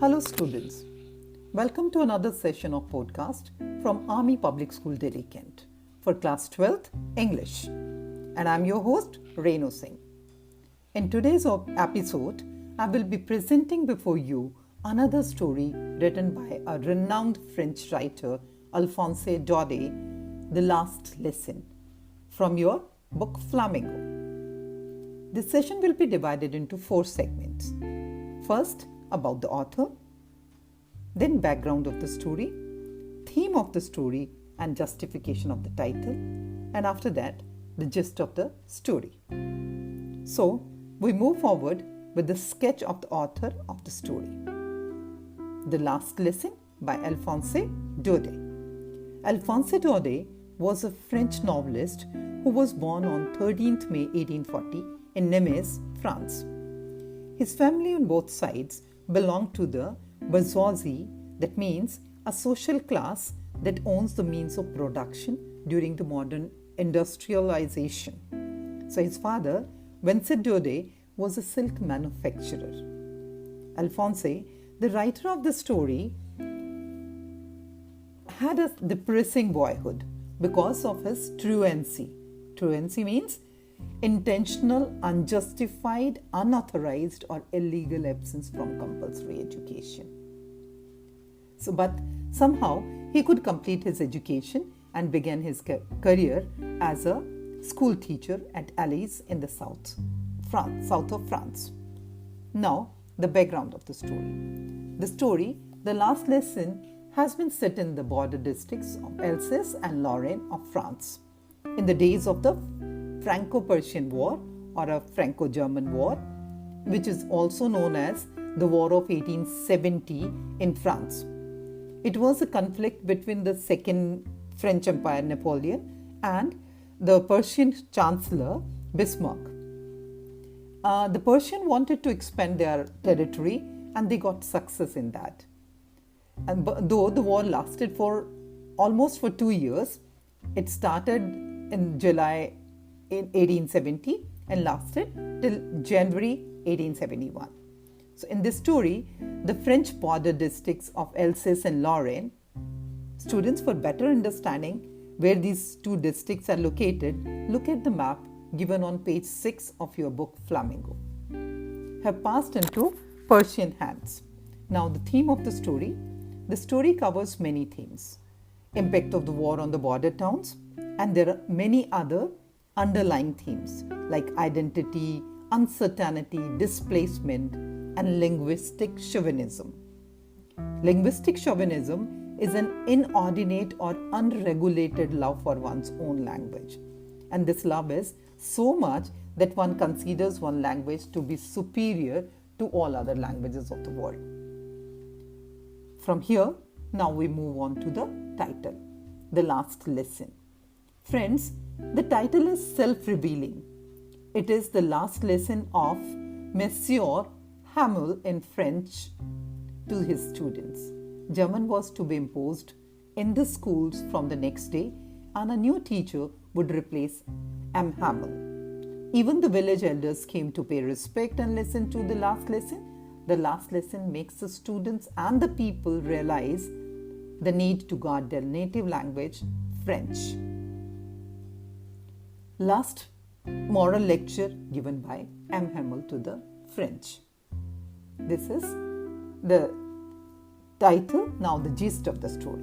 Hello students, welcome to another session of podcast from Army Public School Delhi Kent for class 12th English, and I'm your host Renu Singh. In today's episode, I will be presenting before you another story written by a renowned French writer Alphonse Daudet, The Last Lesson, from your book Flamingo. This session will be divided into 4 segments. First, about the author, then background of the story, theme of the story and justification of the title, and after that, the gist of the story. So, we move forward with the sketch of the author of the story. The Last Lesson by Alphonse Daudet. Alphonse Daudet was a French novelist who was born on 13th May 1840 in Nimes, France. His family on both sides belonged to the bourgeoisie, that means a social class that owns the means of production during the modern industrialization. So his father, Vincent Duduet, was a silk manufacturer. Alphonse, the writer of the story, had a depressing boyhood because of his truancy. Truancy means intentional, unjustified, unauthorized or illegal absence from compulsory education. But somehow he could complete his education and began his career as a school teacher at Alais in the south of France. Now, the background of the story. The story, The Last Lesson, has been set in the border districts of Alsace and Lorraine of France in the days of the Franco-Persian War or a Franco-German War, which is also known as the War of 1870 in France. It was a conflict between the Second French Empire Napoleon and the Persian Chancellor Bismarck. The Persians wanted to expand their territory and they got success in that. And though the war lasted for almost 2 years, it started in July 1870 and lasted till January 1871. So in this story, the French border districts of Alsace and Lorraine, students, for better understanding where these two districts are located, look at the map given on page 6 of your book Flamingo, have passed into Persian hands. Now the theme of the story covers many themes. Impact of the war on the border towns, and there are many other underlying themes like identity, uncertainty, displacement, and linguistic chauvinism. Linguistic chauvinism is an inordinate or unregulated love for one's own language. And this love is so much that one considers one language to be superior to all other languages of the world. From here, now we move on to the title, The Last Lesson. Friends, the title is self-revealing. It is the last lesson of Monsieur Hamel in French to his students. German was to be imposed in the schools from the next day, and a new teacher would replace M. Hamel. Even the village elders came to pay respect and listen to the last lesson. The last lesson makes the students and the people realize the need to guard their native language, French. Last moral lecture given by M. Hamel to the French. This is the title, now the gist of the story.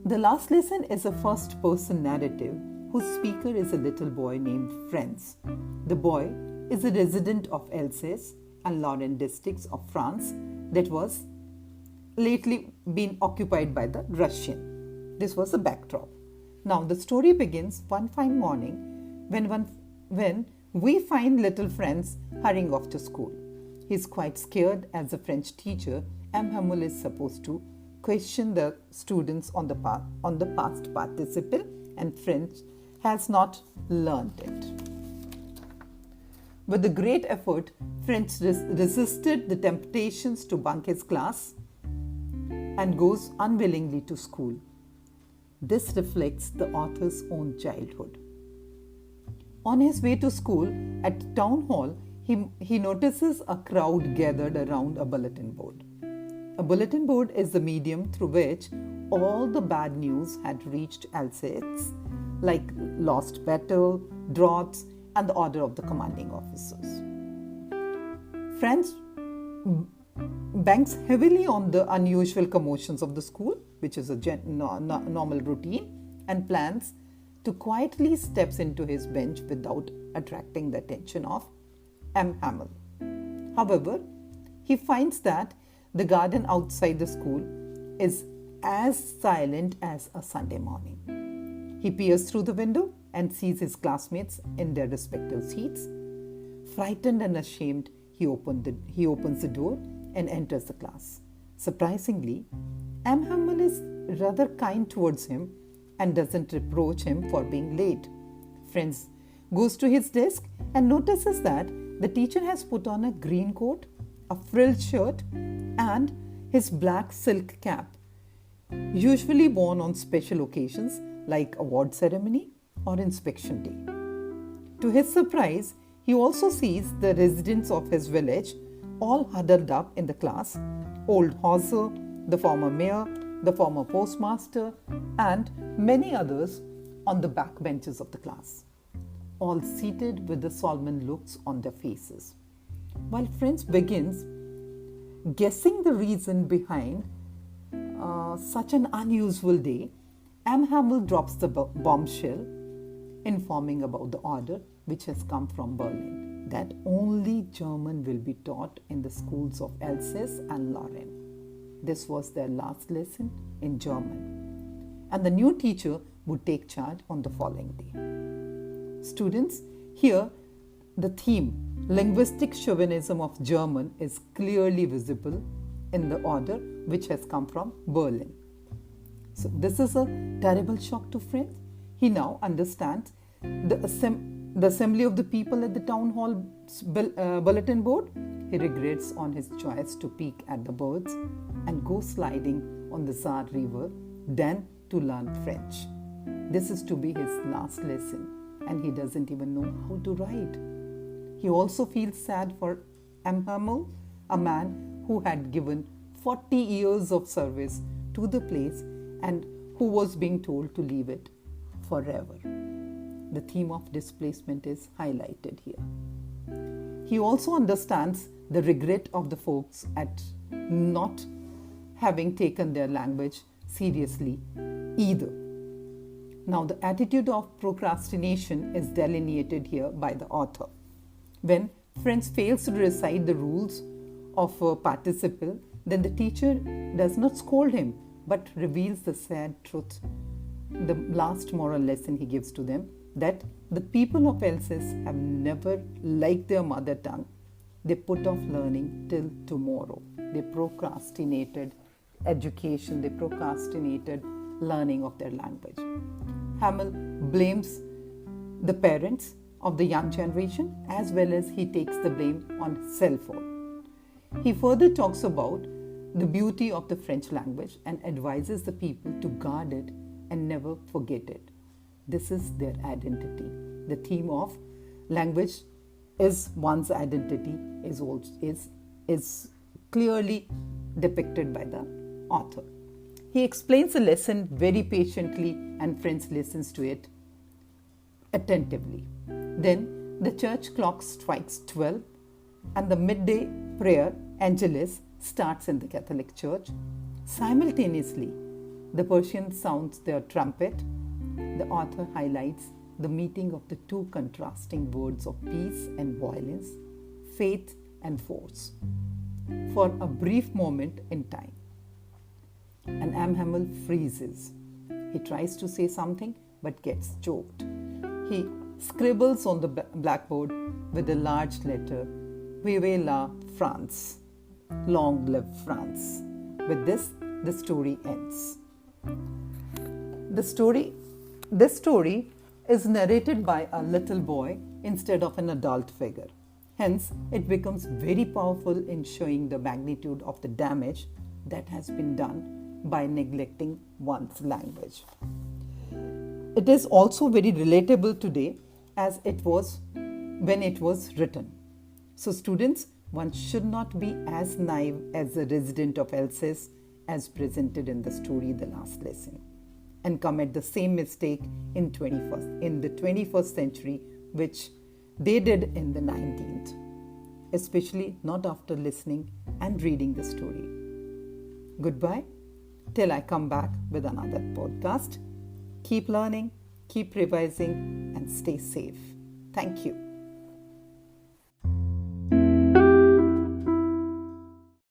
The Last Lesson is a first-person narrative whose speaker is a little boy named Franz. The boy is a resident of Alsace and Lorraine districts of France that was lately been occupied by the Russian. This was the backdrop. Now the story begins one fine morning when we find little Franz hurrying off to school. He is quite scared as a French teacher. M. Hamel is supposed to question the students on the past participle, and French has not learnt it. With a great effort, French resisted the temptations to bunk his class and goes unwillingly to school. This reflects the author's own childhood. On his way to school at town hall, he notices a crowd gathered around a bulletin board. A bulletin board is the medium through which all the bad news had reached Alsace, like lost battle, droughts, and the order of the commanding officers. Franz banks heavily on the unusual commotions of the school, which is a normal routine, and plans to quietly steps into his bench without attracting the attention of M. Hamel. However, he finds that the garden outside the school is as silent as a Sunday morning. He peers through the window and sees his classmates in their respective seats. Frightened and ashamed, he opens the door and enters the class. Surprisingly, M. Hamel is rather kind towards him and doesn't reproach him for being late. Franz goes to his desk and notices that the teacher has put on a green coat, a frilled shirt, and his black silk cap, usually worn on special occasions like award ceremony or inspection day. To his surprise, he also sees the residents of his village all huddled up in the class: old Hauser, the former mayor, the former postmaster, and many others on the back benches of the class, all seated with the solemn looks on their faces. While Franz begins guessing the reason behind such an unusual day, M. Hamel drops the bombshell, informing about the order which has come from Berlin, that only German will be taught in the schools of Alsace and Lorraine. This was their last lesson in German, and the new teacher would take charge on the following day. Students, here the theme, linguistic chauvinism of German, is clearly visible in the order which has come from Berlin. So this is a terrible shock to Franz. He now understands the assembly of the people at the town hall bulletin board. He regrets on his choice to peek at the birds and go sliding on the Saar River than to learn French. This is to be his last lesson, and he doesn't even know how to write. He also feels sad for M. Hamel, a man who had given 40 years of service to the place and who was being told to leave it forever. The theme of displacement is highlighted here. He also understands the regret of the folks at not having taken their language seriously either. Now, the attitude of procrastination is delineated here by the author. When Franz fails to recite the rules of a participle, then the teacher does not scold him but reveals the sad truth, the last moral lesson he gives to them, that the people of Alsace have never liked their mother tongue. They put off learning till tomorrow. They procrastinated education, they procrastinated learning of their language. Hamel blames the parents of the young generation as well as he takes the blame on himself. He further talks about the beauty of the French language and advises the people to guard it and never forget it. This is their identity. The theme of language is one's identity is clearly depicted by the author. He explains the lesson very patiently and Franz listens to it attentively. Then the church clock strikes 12 and the midday prayer Angelus starts in the Catholic Church. Simultaneously, the Persians sounds their trumpet. The author highlights the meeting of the two contrasting words of peace and violence, faith and force, for a brief moment in time. And M. Hamel freezes. He tries to say something but gets choked. He scribbles on the blackboard with a large letter, Vive la France, long live France. With this, the story ends. This story is narrated by a little boy instead of an adult figure. Hence, it becomes very powerful in showing the magnitude of the damage that has been done by neglecting one's language. It is also very relatable today as it was when it was written. So students, one should not be as naive as the resident of Alsace as presented in the story the last lesson, and commit the same mistake in the 21st century which they did in the 19th, especially not after listening and reading the story. Goodbye till I come back with another podcast. Keep learning, keep revising, and stay safe. Thank you.